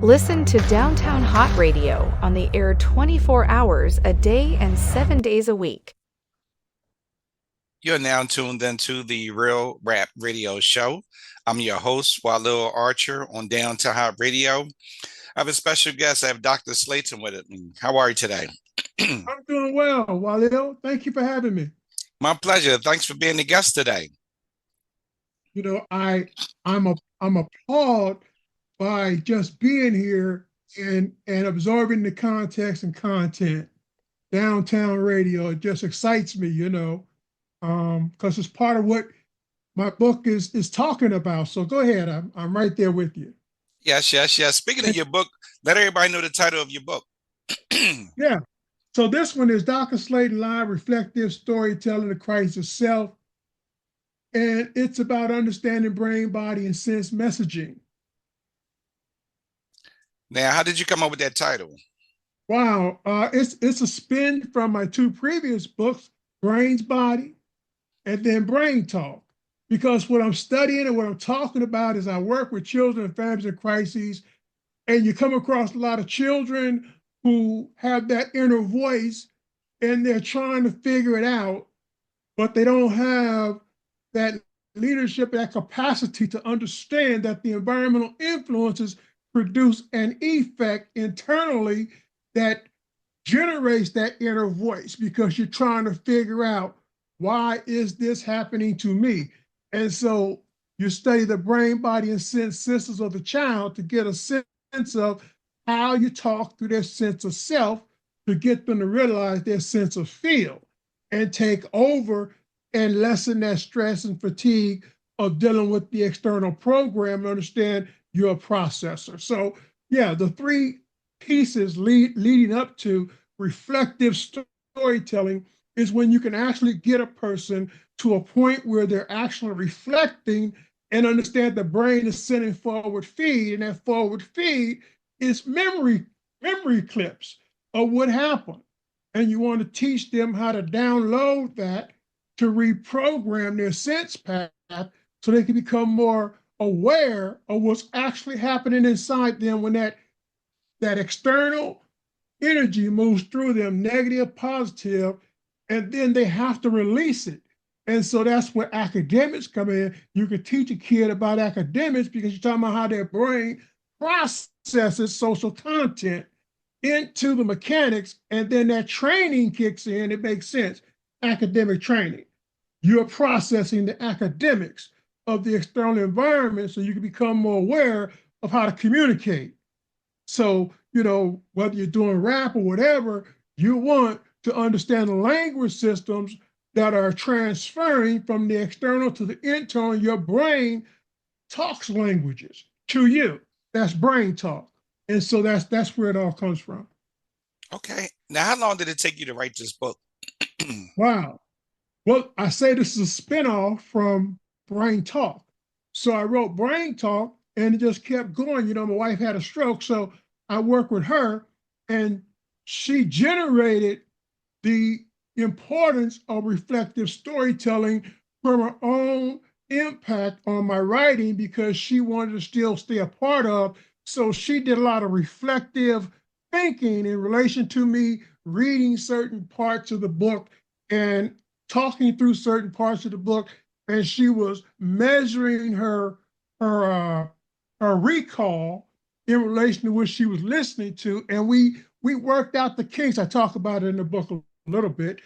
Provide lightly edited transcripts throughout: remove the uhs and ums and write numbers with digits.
Listen to Downtown Hot Radio on the air 24 hours a day and 7 days a week. You're now tuned into the Real Rap Radio Show. I'm your host, Walil Archer on Downtown Hot Radio. I have a special guest. I have Dr. Slaton with me. How are you today? I'm doing well, Walil. Thank you for having me. My pleasure. Thanks for being the guest today. You know, I'm appalled by just being here and absorbing the context and content. Downtown Radio, it just excites me, because it's part of what my book is talking about. So go ahead. I'm right there with you. Yes. Speaking of your book, let everybody know the title of your book. Yeah. So this one is Dr. Slaton Live Reflective Storytelling, the Crisis of Self. And it's about understanding brain, body, and sense messaging. Now, how did you come up with that title? Wow. It's a spin from my two previous books, Brains, Body, and then Brain Talk. Because what I'm studying and what I'm talking about is I work with children and families in crises, and you come across a lot of children who have that inner voice and they're trying to figure it out, but they don't have that leadership, that capacity to understand that the environmental influences produce an effect internally that generates that inner voice because you're trying to figure out, why is this happening to me? And so you study the brain, body, and sense systems of the child to get a sense of how you talk through their sense of self to get them to realize their sense of feel and take over and lessen that stress and fatigue of dealing with the external program and understand you're a processor. So yeah, the three pieces leading up to reflective storytelling is when you can actually get a person to a point where they're actually reflecting and understand the brain is sending forward feed, and that forward feed is memory clips of what happened. And you want to teach them how to download that to reprogram their sense path so they can become more aware of what's actually happening inside them when that external energy moves through them, negative, positive, and then they have to release it. And so that's where academics come in. You can teach a kid about academics because you're talking about how their brain processes social content into the mechanics, and then that training kicks in. It makes sense. Academic training. You're processing the academics of the external environment so you can become more aware of how to communicate. So, whether you're doing rap or whatever, you want to understand the language systems that are transferring from the external to the internal. Your brain talks languages to you. That's brain talk. And so that's where it all comes from. Okay. Now, how long did it take you to write this book? Wow. Well, I say this is a spinoff from Brain Talk. So I wrote Brain Talk and it just kept going. My wife had a stroke, so I worked with her and she generated the importance of reflective storytelling from her own impact on my writing because she wanted to still stay a part of. So she did a lot of reflective thinking in relation to me reading certain parts of the book and talking through certain parts of the book. And she was measuring her recall in relation to what she was listening to. And we worked out the kinks. I talk about it in the book a little bit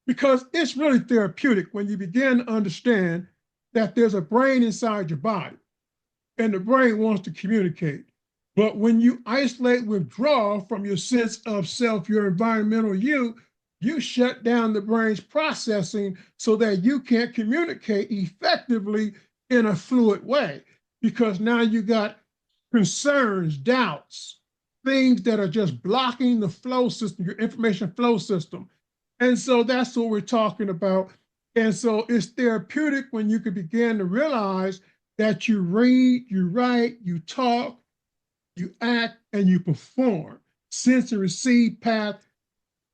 because it's really therapeutic when you begin to understand that there's a brain inside your body and the brain wants to communicate. But when you isolate, withdraw from your sense of self, your environmental you shut down the brain's processing so that you can't communicate effectively in a fluid way because now you got concerns, doubts, things that are just blocking the flow system, your information flow system. And so that's what we're talking about. And so it's therapeutic when you can begin to realize that you read, you write, you talk, you act, and you perform sense and receive path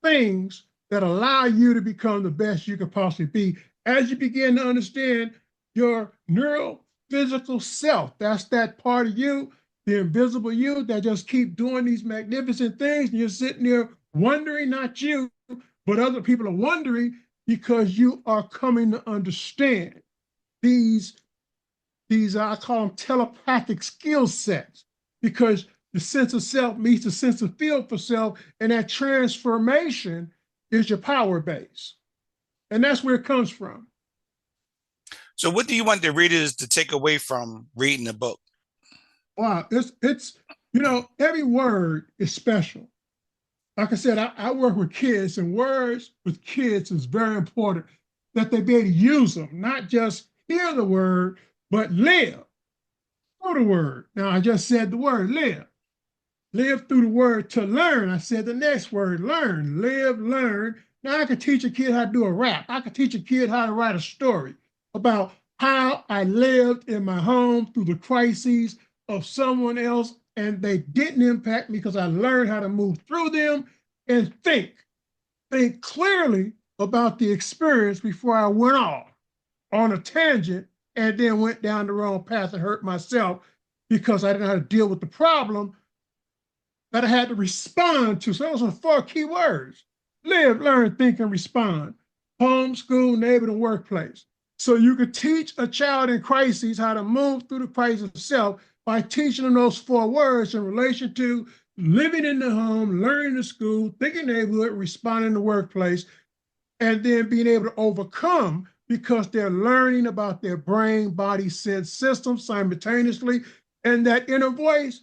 things that allow you to become the best you could possibly be as you begin to understand your neurophysical self. That's that part of you the invisible you that just keep doing these magnificent things. And you're sitting there wondering, not you, but other people are wondering because you are coming to understand these I call them telepathic skill sets, because the sense of self meets the sense of feel for self, and that transformation is your power base. And that's where it comes from. So what do you want the readers to take away from reading the book? Wow, it's every word is special. Like I said, I work with kids, and words with kids is very important that they be able to use them, not just hear the word, but live through the word. Now, I just said the word live. Live through the word to learn. I said the next word, learn, live, learn. Now I could teach a kid how to do a rap. I could teach a kid how to write a story about how I lived in my home through the crises of someone else, and they didn't impact me because I learned how to move through them and think clearly about the experience before I went off on a tangent and then went down the wrong path and hurt myself because I didn't know how to deal with the problem that I had to respond to. So those are 4 key words: live, learn, think, and respond. Home, school, neighborhood, and workplace. So you could teach a child in crises how to move through the crisis of self by teaching them those 4 words in relation to living in the home, learning in school, thinking neighborhood, responding in the workplace, and then being able to overcome because they're learning about their brain, body, sense system simultaneously. And that inner voice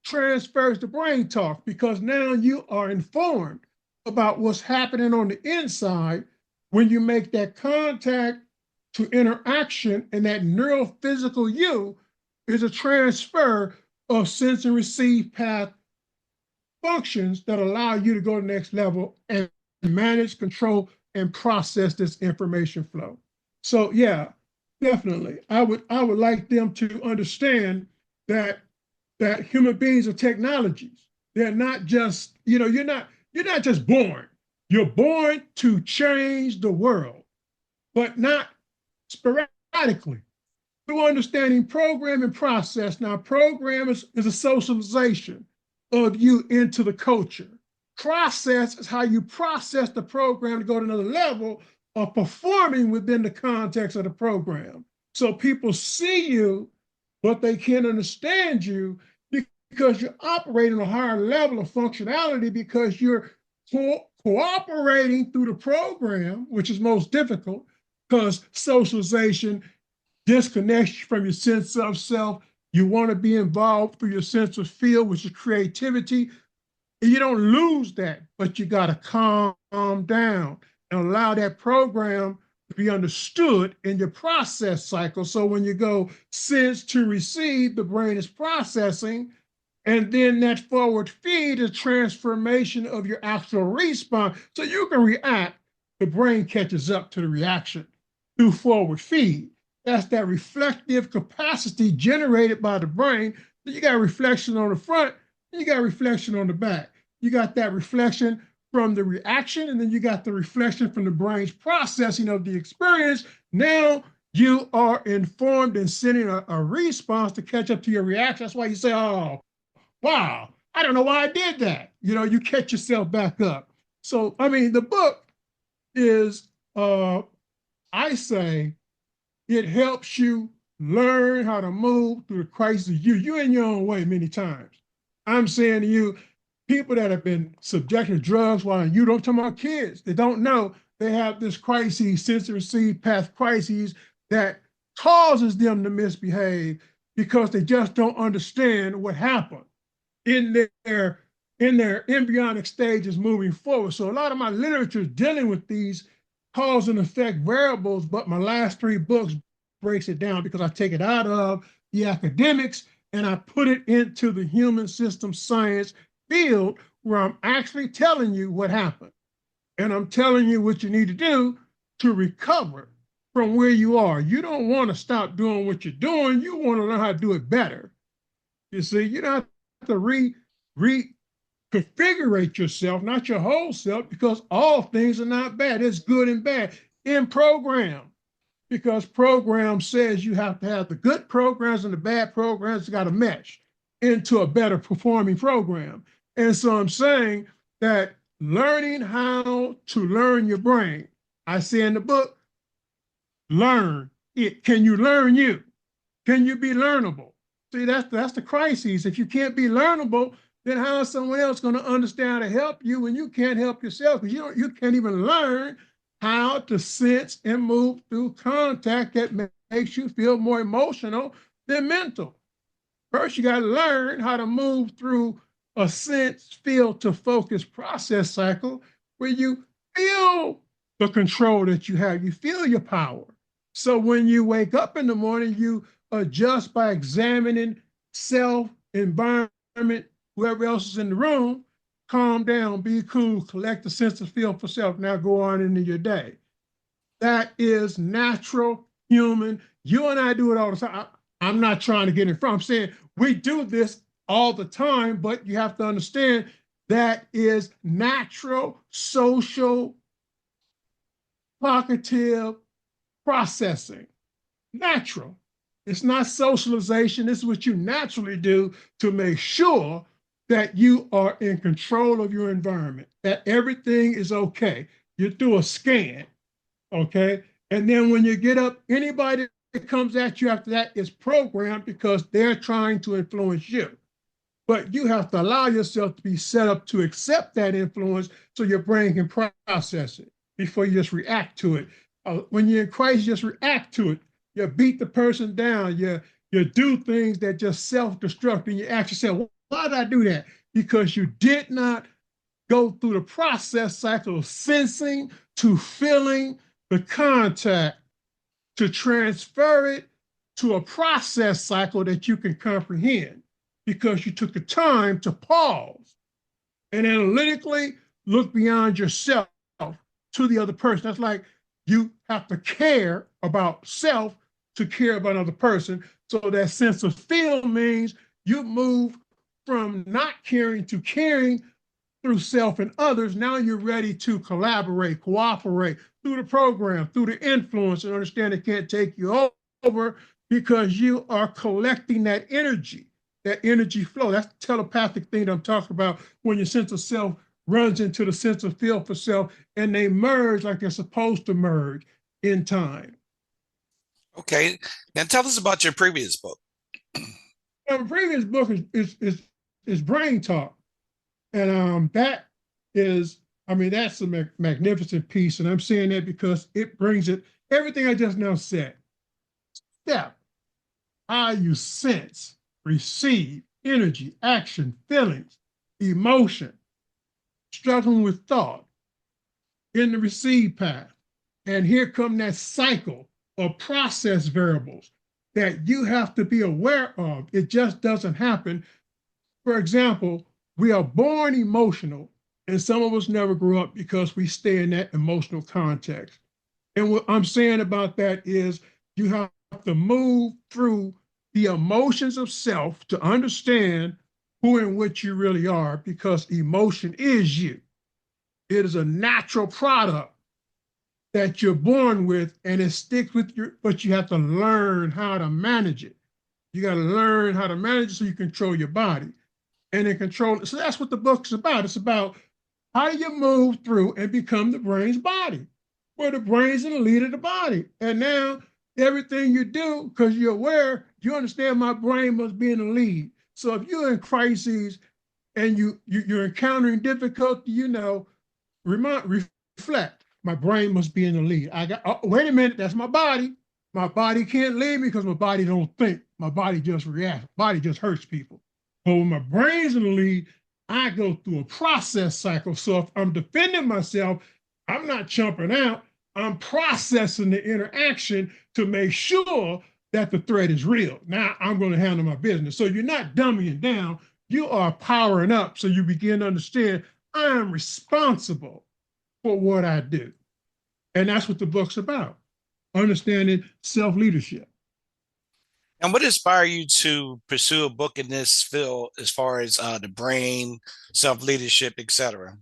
transfers to brain talk, because now you are informed about what's happening on the inside when you make that contact to interaction, and that neurophysical you is a transfer of sense and receive path functions that allow you to go to the next level and manage, control, and process this information flow. So yeah, definitely. I would like them to understand that human beings are technologies. They're not just, you're not just born. You're born to change the world, but not sporadically. Through understanding program and process. Now, program is a socialization of you into the culture. Process is how you process the program to go to another level of performing within the context of the program. So people see you, but they can't understand you because you're operating a higher level of functionality, because you're cooperating through the program, which is most difficult because socialization disconnects you from your sense of self. You want to be involved through your sense of feel, which is creativity. And you don't lose that, but you got to calm down and allow that program to be understood in your process cycle. So when you go sense to receive, the brain is processing, and then that forward feed is transformation of your actual response. So you can react, the brain catches up to the reaction through forward feed. That's that reflective capacity generated by the brain. So you got reflection on the front, and you got reflection on the back. You got that reflection from the reaction, and then you got the reflection from the brain's processing of the experience. Now you are informed and sending a response to catch up to your reaction. That's why you say, oh, wow, I don't know why I did that. You catch yourself back up. So, the book is, I say, it helps you learn how to move through the crisis. You're in your own way many times. I'm saying to you, people that have been subjected to drugs while you don't talk about kids, they don't know they have this crisis, sense and receive path crises that causes them to misbehave because they just don't understand what happened in their embryonic stages moving forward. So a lot of my literature is dealing with these cause and effect variables, but my last 3 books breaks it down because I take it out of the academics and I put it into the human system science field, where I'm actually telling you what happened. And I'm telling you what you need to do to recover from where you are. You don't want to stop doing what you're doing. You want to learn how to do it better. You see, you don't have to reconfigurate yourself, not your whole self, because all things are not bad. It's good and bad in program, because program says you have to have the good programs and the bad programs got to mesh. into a better performing program. And so I'm saying that learning how to learn your brain, I say in the book, learn it. Can you learn you? Can you be learnable? See, that's the crisis. If you can't be learnable, then how is someone else going to understand how to help you when you can't help yourself? Because you can't even learn how to sense and move through contact that makes you feel more emotional than mental. First, you got to learn how to move through a sense, feel to focus process cycle where you feel the control that you have. You feel your power. So when you wake up in the morning, you adjust by examining self, environment, whoever else is in the room, calm down, be cool, collect a sense of feel for self. Now go on into your day. That is natural, human. You and I do it all the time. I'm not trying to get in front. I'm saying we do this all the time, but you have to understand that is natural, social, cognitive processing. Natural. It's not socialization. This is what you naturally do to make sure that you are in control of your environment, that everything is okay. You do a scan, okay? And then when you get up, anybody that comes at you after that is programmed because they're trying to influence you. But you have to allow yourself to be set up to accept that influence so your brain can process it before you just react to it. When you're in Christ, you just react to it. You beat the person down. You do things that just self-destruct, and you ask yourself, why did I do that? Because you did not go through the process cycle of sensing to feeling the contact to transfer it to a process cycle that you can comprehend because you took the time to pause and analytically look beyond yourself to the other person. That's like you have to care about self to care about another person. So that sense of feel means you move from not caring to caring through self and others. Now you're ready to collaborate, cooperate through the program, through the influence, and understand it can't take you over because you are collecting that energy flow. That's the telepathic thing that I'm talking about when your sense of self runs into the sense of feel for self and they merge like they're supposed to merge in time. Okay. Now tell us about your previous book. Now, the previous book is Brain Talk. And that is, I mean, that's a magnificent piece. And I'm saying that because it brings it, everything I just now said. Step, how you sense, receive energy, action, feelings, emotion, struggling with thought in the receive path. And here come that cycle of process variables that you have to be aware of. It just doesn't happen. For example, we are born emotional, and some of us never grew up because we stay in that emotional context. And what I'm saying about that is you have to move through the emotions of self to understand who and what you really are, because emotion is you. It is a natural product that you're born with, and it sticks with you, but you have to learn how to manage it. You got to learn how to manage it so you control your body and then control it. So that's what the book's about. It's about how do you move through and become the brain's body, where the brain's in the lead of the body. And now everything you do, because you're aware, you understand my brain must be in the lead. So if you're in crises and you're encountering difficulty, reflect. My brain must be in the lead. Wait a minute, that's my body. My body can't lead me because my body don't think. My body just reacts. Body just hurts people. But when my brain's in the lead, I go through a process cycle. So if I'm defending myself, I'm not jumping out. I'm processing the interaction to make sure that the threat is real. Now I'm going to handle my business. So you're not dumbing down. You are powering up. So you begin to understand I am responsible for what I do. And that's what the book's about, understanding self-leadership. And what inspired you to pursue a book in this field as far as the brain, self-leadership, etc.?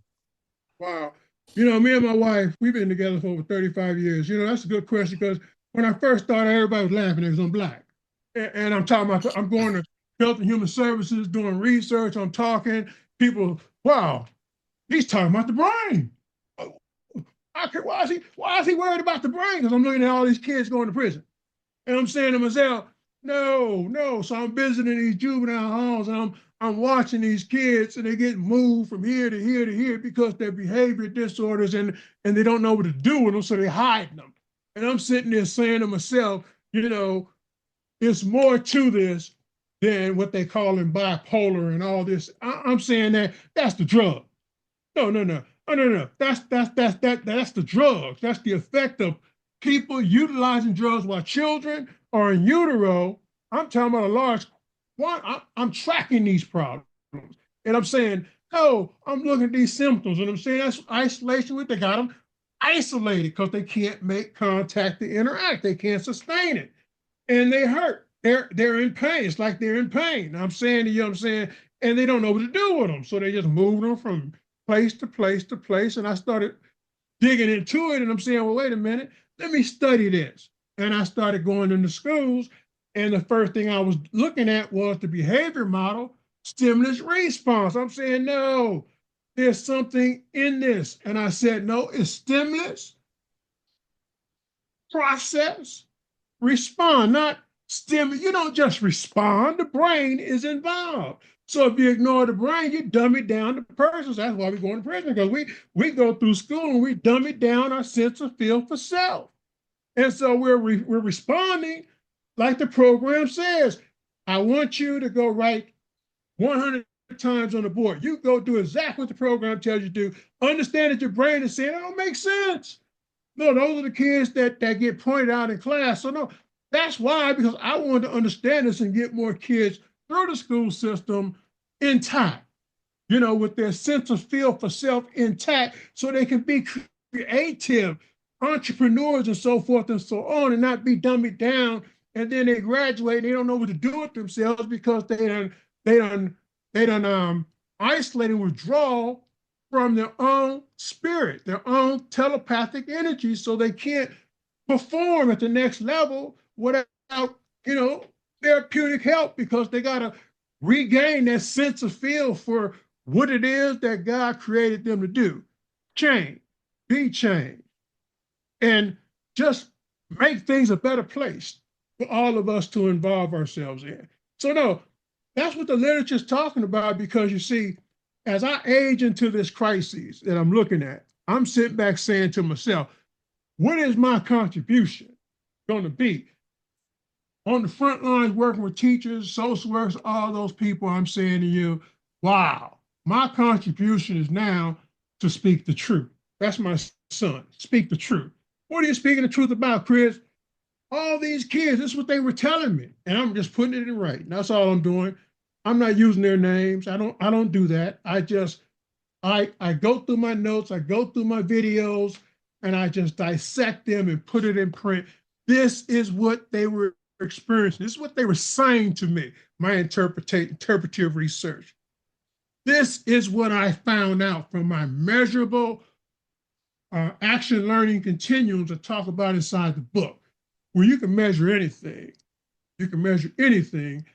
Wow. Me and my wife, we've been together for over 35 years. That's a good question because when I first started, everybody was laughing. It was on black. And I'm talking about, I'm going to Health and Human Services doing research. I'm talking, people, wow, he's talking about the brain. Why is he worried about the brain? Because I'm looking at all these kids going to prison. And I'm saying to myself, no. So I'm visiting these juvenile halls and I'm watching these kids and they get moved from here to here to here because their behavior disorders and they don't know what to do with them, so they hide them. And I'm sitting there saying to myself, it's more to this than what they call in bipolar and all this. I'm saying that's the drug. No. Oh, no. That's the drugs. That's the effect of people utilizing drugs while children are in utero. I'm talking about a large one. I'm tracking these problems. And I'm saying, no, I'm looking at these symptoms. And I'm saying that's isolation. They got them isolated because they can't make contact to interact. They can't sustain it. And they hurt. They're in pain. It's like they're in pain. I'm saying to you, and they don't know what to do with them. So they just move them from place to place to place. And I started digging into it. And I'm saying, well, wait a minute, let me study this. And I started going into schools. And the first thing I was looking at was the behavior model, stimulus response. I'm saying, no, there's something in this. And I said, no, it's stimulus, process, respond, not stimulus. You don't just respond, the brain is involved. So if you ignore the brain, you dumb it down to persons. That's why we go to prison, because we go through school and we dumb it down our sense of feel for self. And so we're responding like the program says. I want you to go write 100 times on the board. You go do exactly what the program tells you to do. Understand that your brain is saying, that don't make sense. No, those are the kids that get pointed out in class. So no, that's why, because I wanted to understand this and get more kids through the school system intact, with their sense of feel for self intact, so they can be creative entrepreneurs and so forth and so on, and not be dummied down. And then they graduate and they don't know what to do with themselves because they done isolate and withdraw from their own spirit, their own telepathic energy, so they can't perform at the next level without, therapeutic help, because they got to regain that sense of feel for what it is that God created them to do. Change, be changed, and just make things a better place for all of us to involve ourselves in. So no, that's what the literature is talking about, because you see, as I age into this crisis that I'm looking at, I'm sitting back saying to myself, what is my contribution going to be? On the front lines, working with teachers, social workers, all those people, I'm saying to you, wow, my contribution is now to speak the truth. That's my son, speak the truth. What are you speaking the truth about, Chris? All these kids, this is what they were telling me, and I'm just putting it in writing. That's all I'm doing. I'm not using their names. I don't do that. I go through my notes, I go through my videos, and I just dissect them and put it in print. This is what they were experiencing. This is what they were saying to me, my interpretive research. This is what I found out from my measurable action learning continuums to talk about inside the book, where you can measure anything. You can measure anything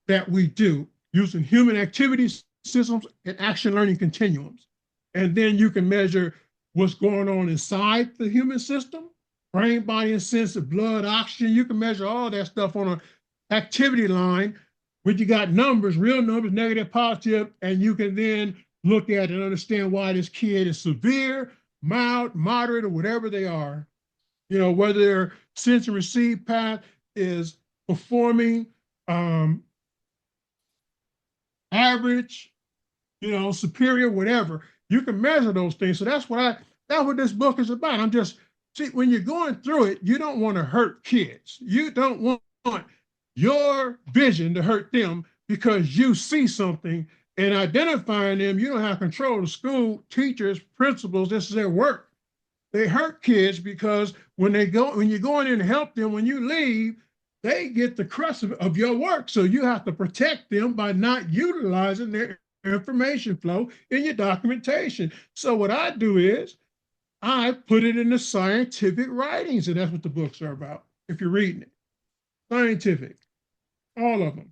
that we do using human activity systems and action learning continuums. And then you can measure what's going on inside the human system, brain, body, and sense of blood, oxygen. You can measure all that stuff on an activity line, where you got numbers, real numbers, negative, positive, and you can then look at and understand why this kid is severe, mild, moderate, or whatever they are. Whether their sense and receive path is performing average, superior, whatever. You can measure those things. So that's what this book is about. When you're going through it, you don't want to hurt kids. You don't want your vision to hurt them because you see something, and identifying them, you don't have control of the school, teachers, principals. This is their work. They hurt kids because when you're going in to help them, when you leave, they get the crust of your work. So you have to protect them by not utilizing their information flow in your documentation. So what I do is I put it in the scientific writings, and that's what the books are about, if you're reading it. Scientific, all of them.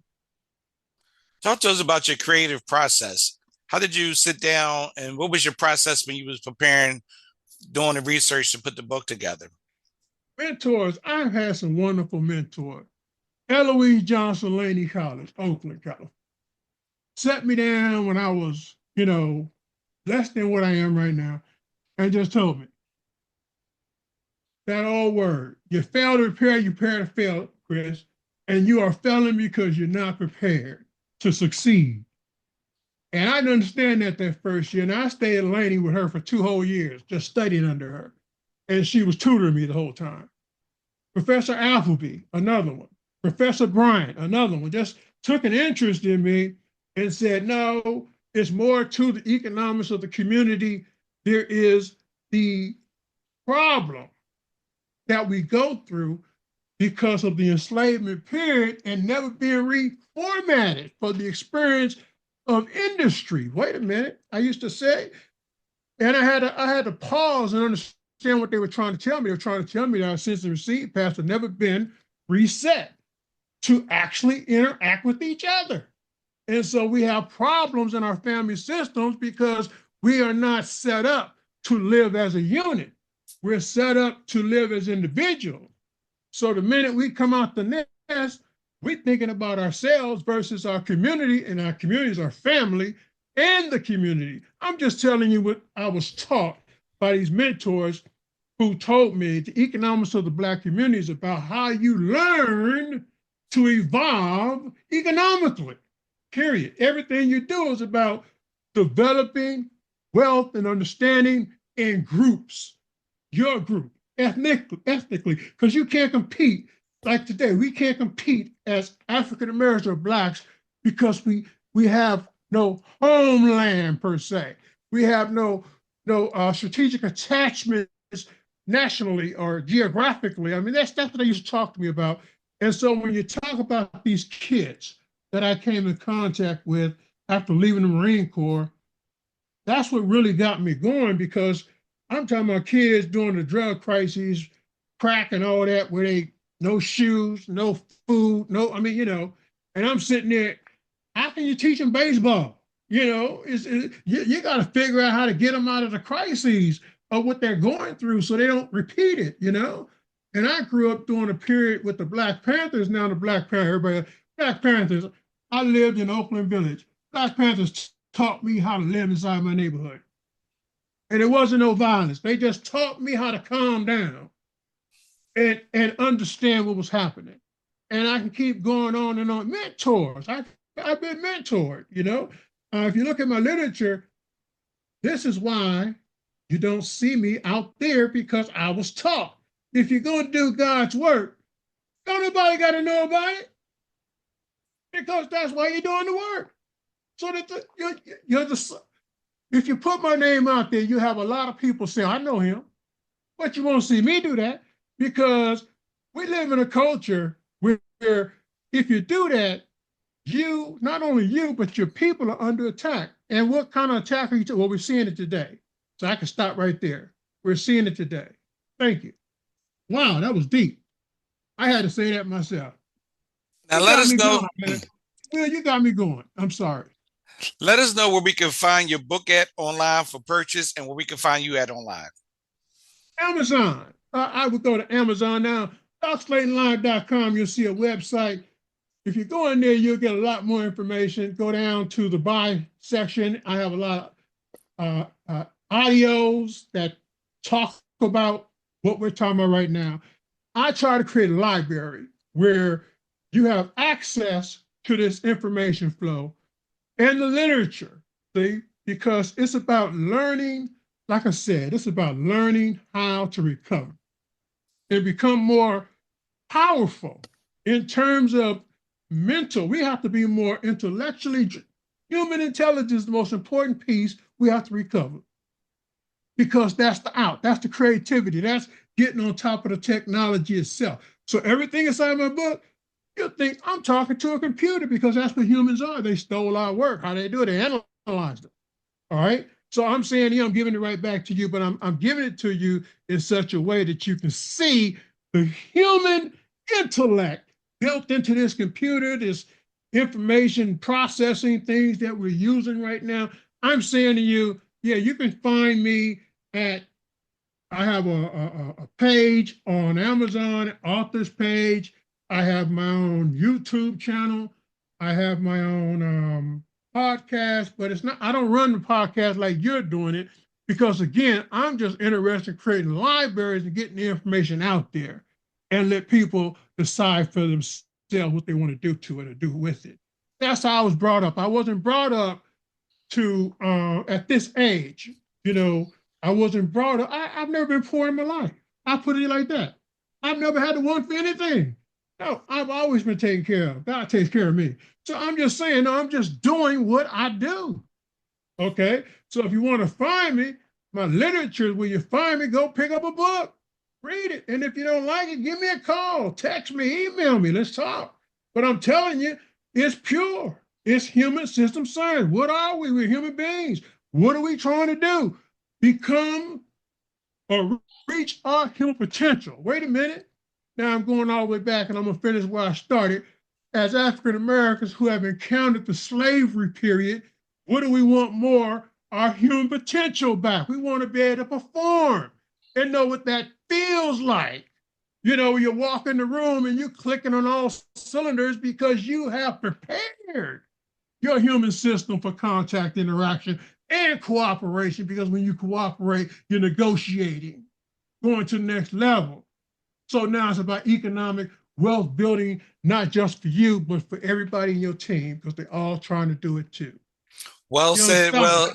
Talk to us about your creative process. How did you sit down and what was your process when you was preparing, doing the research to put the book together? Mentors, I've had some wonderful mentors. Eloise Johnson, Laney College, Oakland, California. Set me down when I was, less than what I am right now, and just told me that old word. You fail to prepare, you prepare to fail, Chris, and you are failing because you're not prepared to succeed. And I didn't understand that first year. And I stayed at Laney with her for 2 whole years, just studying under her. And she was tutoring me the whole time. Professor Appleby, another one. Professor Bryant, another one, just took an interest in me and said, no, it's more to the economics of the community. There is the problem that we go through because of the enslavement period and never being reformatted for the experience of industry. Wait a minute, I used to say, and I had to pause and understand what they were trying to tell me. They were trying to tell me that our sense of receipt paths had never been reset to actually interact with each other. And so we have problems in our family systems because we are not set up to live as a unit. We're set up to live as individuals. So the minute we come out the nest, we're thinking about ourselves versus our community, and our community is our family and the community. I'm just telling you what I was taught by these mentors who told me the economics of the Black community is about how you learn to evolve economically, period. Everything you do is about developing wealth and understanding in groups, your group, ethnically, because you can't compete. Like today, we can't compete as African Americans or Blacks because we have no homeland per se. We have no strategic attachments nationally or geographically. I mean, that's what they used to talk to me about. And so when you talk about these kids that I came in contact with after leaving the Marine Corps, that's what really got me going, because I'm talking about kids during the drug crises, crack and all that, where they no shoes, no food, and I'm sitting there, how can you teach them baseball? You got to figure out how to get them out of the crises of what they're going through so they don't repeat it, And I grew up during a period with the Black Panthers. Now the Black Panthers, I lived in Oakland Village. Black Panthers taught me how to live inside my neighborhood. And it wasn't no violence. They just taught me how to calm down and understand what was happening. And I can keep going on and on. Mentors. I've been mentored, If you look at my literature, this is why you don't see me out there, because I was taught. If you're going to do God's work, don't nobody got to know about it, because that's why you're doing the work. So that if you put my name out there, you have a lot of people say, I know him, but you won't see me do that, because we live in a culture where if you do that, not only you, but your people are under attack. And what kind of attack are you talking? Well, we're seeing it today. So I can stop right there. We're seeing it today. Thank you. Wow, that was deep. I had to say that myself. Now let us know. Well, you got me going. I'm sorry. Let us know where we can find your book at online for purchase, and where we can find you at online. Amazon. I would go to Amazon now. DocSlatonLive.com. You'll see a website. If you go in there, you'll get a lot more information. Go down to the buy section. I have a lot of audios that talk about what we're talking about right now. I try to create a library where you have access to this information flow and the literature, see, because it's about learning. Like I said, it's about learning how to recover and become more powerful in terms of mental. We have to be more intellectually. Human intelligence is the most important piece we have to recover, because that's the creativity. That's getting on top of the technology itself. So everything inside my book, you'll think I'm talking to a computer, because that's what humans are. They stole our work. How they do it? They analyzed it. All right. So I'm saying, I'm giving it right back to you, but I'm giving it to you in such a way that you can see the human intellect built into this computer, this information processing things that we're using right now. I'm saying to you, yeah, you can find me at, I have a page on Amazon, author's page. I have my own YouTube channel. I have my own podcast, but it's not, I don't run the podcast like you're doing it because, again, I'm just interested in creating libraries and getting the information out there and let people decide for themselves what they want to do to it or do with it. That's how I was brought up. I wasn't brought up to, at this age, I wasn't brought up. I've never been poor in my life. I put it like that. I've never had to want for anything. No, I've always been taken care of. God takes care of me. So I'm just saying, no, I'm just doing what I do. Okay? So if you want to find me, my literature, when you find me, go pick up a book, read it. And if you don't like it, give me a call, text me, email me, let's talk. But I'm telling you, it's pure. It's human system science. What are we? We're human beings. What are we trying to do? Become or reach our human potential. Wait a minute. Now I'm going all the way back and I'm going to finish where I started. As African Americans who have encountered the slavery period, what do we want more? Our human potential back. We want to be able to perform and know what that feels like. You walk in the room and you're clicking on all cylinders because you have prepared your human system for contact, interaction, and cooperation, because when you cooperate, you're negotiating, going to the next level. So now it's about economic wealth building, not just for you, but for everybody in your team, because they're all trying to do it too. Well said. Well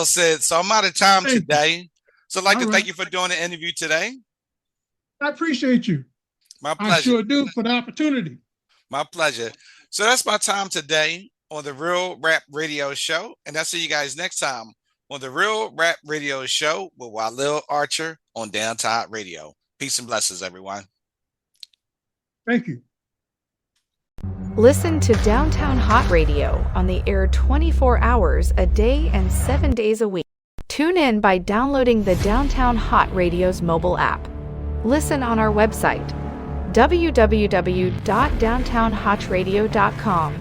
said. So I'm out of time today. So I'd like to thank you for doing the interview today. I appreciate you. My pleasure. I sure do, for the opportunity. My pleasure. So that's my time today on the Real Rap Radio Show. And I'll see you guys next time on the Real Rap Radio Show with Walil Archer on Downtown Hot Radio. Peace and blessings, everyone. Thank you. Listen to Downtown Hot Radio on the air 24 hours a day and 7 days a week. Tune in by downloading the Downtown Hot Radio's mobile app. Listen on our website, www.downtownhotradio.com.